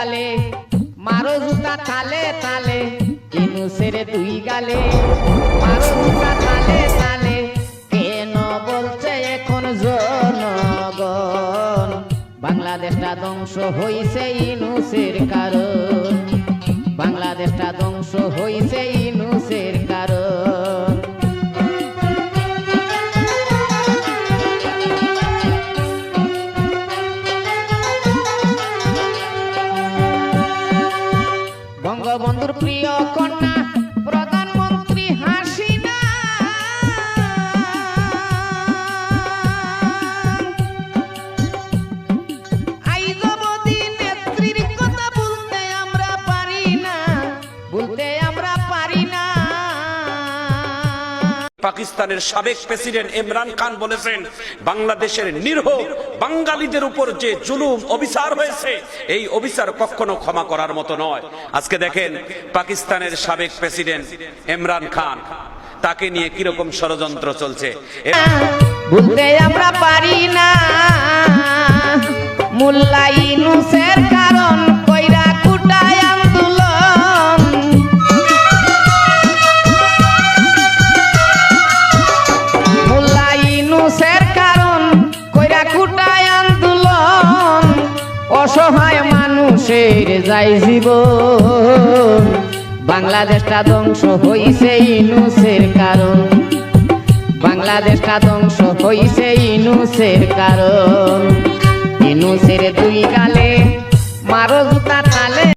গালে, মারো জুতা তালে তালে, ইনুসের দুই গালে, মারো জুতা তালে তালে, কেন বলছে এখন জনগণ বাংলাদেশটা ধ্বংস হইছে ইনুসের কারণ, বাংলাদেশটা ধ্বংস হইছে ইনুসের কারণ। বঙ্গবন্ধুর প্রিয় কন্যা প্রধানমন্ত্রী হাসিনা, আইজবতী নেত্রীর কথা বলতে আমরা পারি না, বলতে আমরা পারি না। পাকিস্তানের সাবেক প্রেসিডেন্ট ইমরান খান বলেছেন, বাংলাদেশের নিরীহ বাঙালিদের উপর যে জুলুম অবিচার হয়েছে, এই অবিচার কখনো ক্ষমা করার মতো নয়। আজকে দেখেন পাকিস্তানের সাবেক প্রেসিডেন্ট ইমরান খান, তাকে নিয়ে কিরকম ষড়যন্ত্র চলছে। বলতে আমরা পারি না, মোল্লা ইউনূসের কারণ কইরা কুটায় আন্দোলন, মোল্লা ইউনূসের কারণ কইরা কুটায় আন্দোলন, অসহায় মানুষের যায় জীবন, বাংলাদেশটা ধ্বংস হইছে ইউনূসের কারণ, বাংলাদেশটা ধ্বংস হইছে ইউনূসের কারণ। ইউনূসের দুই গালে, মারো জুতা তালে।